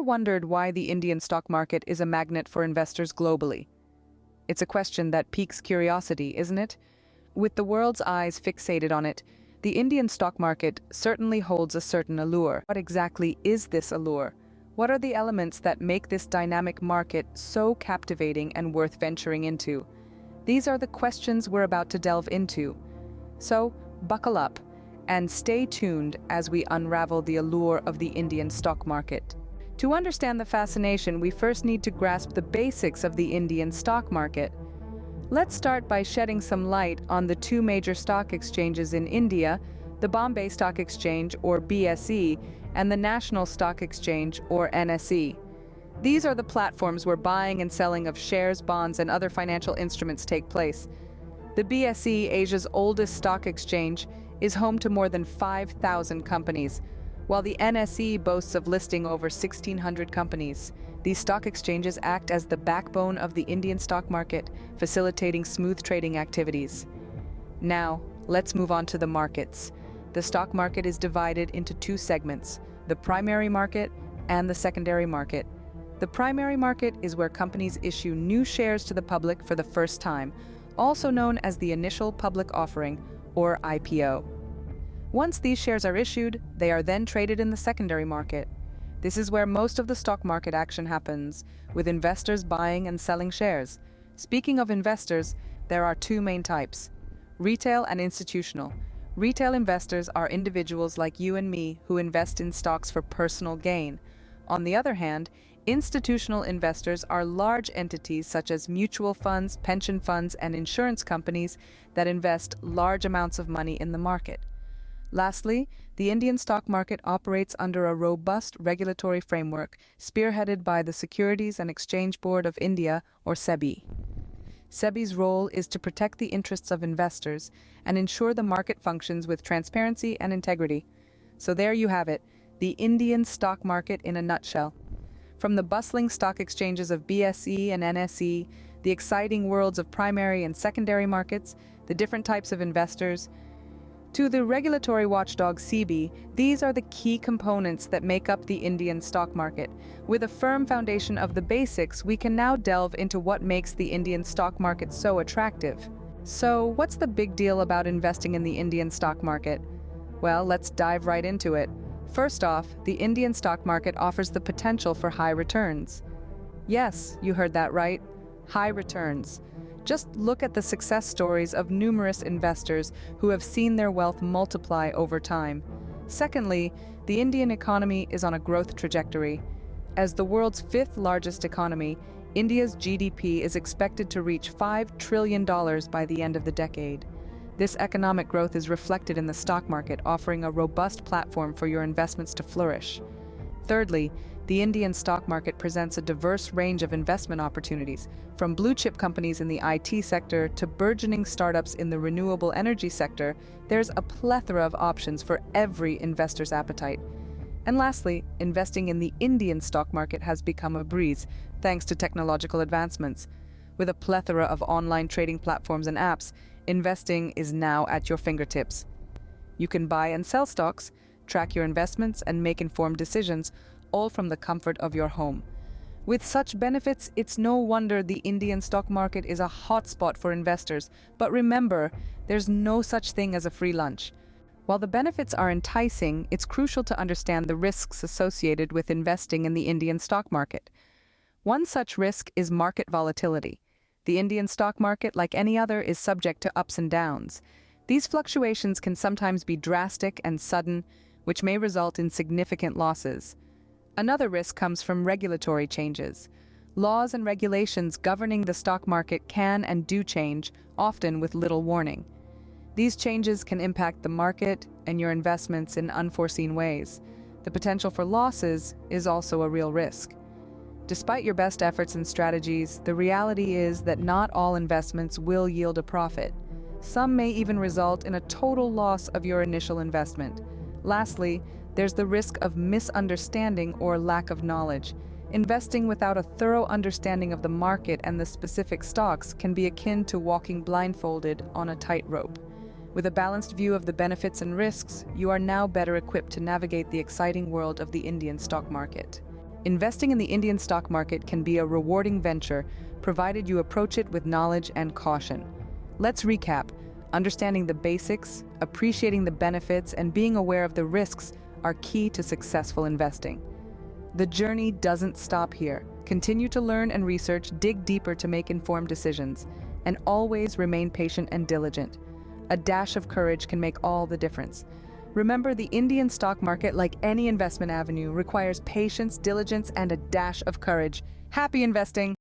wondered why the Indian stock market is a magnet for investors globally? It's a question that piques curiosity, isn't it? With the world's eyes fixated on it, the Indian stock market certainly holds a certain allure. What exactly is this allure? What are the elements that make this dynamic market so captivating and worth venturing into? These are the questions we're about to delve into. So, buckle up and stay tuned as we unravel the allure of the Indian stock market. To understand the fascination, we first need to grasp the basics of the Indian stock market. Let's start by shedding some light on the two major stock exchanges in India, the Bombay Stock Exchange, or BSE, and the National Stock Exchange, or NSE. These are the platforms where buying and selling of shares, bonds, and other financial instruments take place. The BSE, Asia's oldest stock exchange, is home to more than 5,000 companies, while the NSE boasts of listing over 1,600 companies. These stock exchanges act as the backbone of the Indian stock market, facilitating smooth trading activities. Now, let's move on to the markets. The stock market is divided into two segments, the primary market and the secondary market. The primary market is where companies issue new shares to the public for the first time, also known as the initial public offering, or IPO. Once these shares are issued, they are then traded in the secondary market. This is where most of the stock market action happens, with investors buying and selling shares. Speaking of investors, there are two main types: retail and institutional. Retail investors are individuals like you and me who invest in stocks for personal gain. On the other hand, institutional investors are large entities such as mutual funds, pension funds, and insurance companies that invest large amounts of money in the market. Lastly, the Indian stock market operates under a robust regulatory framework spearheaded by the Securities and Exchange Board of India, or SEBI. SEBI's role is to protect the interests of investors and ensure the market functions with transparency and integrity. So there you have it, the Indian stock market in a nutshell. From the bustling stock exchanges of BSE and NSE, the exciting worlds of primary and secondary markets, the different types of investors, to the regulatory watchdog SEBI, these are the key components that make up the Indian stock market. With a firm foundation of the basics, we can now delve into what makes the Indian stock market so attractive. So, what's the big deal about investing in the Indian stock market? Well, let's dive right into it. First off, the Indian stock market offers the potential for high returns. Yes, you heard that right. High returns. Just look at the success stories of numerous investors who have seen their wealth multiply over time. Secondly, the Indian economy is on a growth trajectory. As the world's fifth largest economy, India's GDP is expected to reach $5 trillion by the end of the decade. This economic growth is reflected in the stock market, offering a robust platform for your investments to flourish. Thirdly, the Indian stock market presents a diverse range of investment opportunities, from blue-chip companies in the IT sector to burgeoning startups in the renewable energy sector. There's a plethora of options for every investor's appetite. And lastly, investing in the Indian stock market has become a breeze, thanks to technological advancements. With a plethora of online trading platforms and apps, investing is now at your fingertips. You can buy and sell stocks, track your investments, and make informed decisions, all from the comfort of your home. With such benefits, it's no wonder the Indian stock market is a hotspot for investors. But remember, there's no such thing as a free lunch. While the benefits are enticing, it's crucial to understand the risks associated with investing in the Indian stock market. One such risk is market volatility. The Indian stock market, like any other, is subject to ups and downs. These fluctuations can sometimes be drastic and sudden, which may result in significant losses. Another risk comes from regulatory changes. Laws and regulations governing the stock market can and do change, often with little warning. These changes can impact the market and your investments in unforeseen ways. The potential for losses is also a real risk. Despite your best efforts and strategies, the reality is that not all investments will yield a profit. Some may even result in a total loss of your initial investment. Lastly, there's the risk of misunderstanding or lack of knowledge. Investing without a thorough understanding of the market and the specific stocks can be akin to walking blindfolded on a tightrope. With a balanced view of the benefits and risks, you are now better equipped to navigate the exciting world of the Indian stock market. Investing in the Indian stock market can be a rewarding venture, provided you approach it with knowledge and caution. Let's recap. Understanding the basics, appreciating the benefits, and being aware of the risks are key to successful investing. The journey doesn't stop here. Continue to learn and research, dig deeper to make informed decisions, and always remain patient and diligent. A dash of courage can make all the difference. Remember, the Indian stock market, like any investment avenue, requires patience, diligence, and a dash of courage. Happy investing!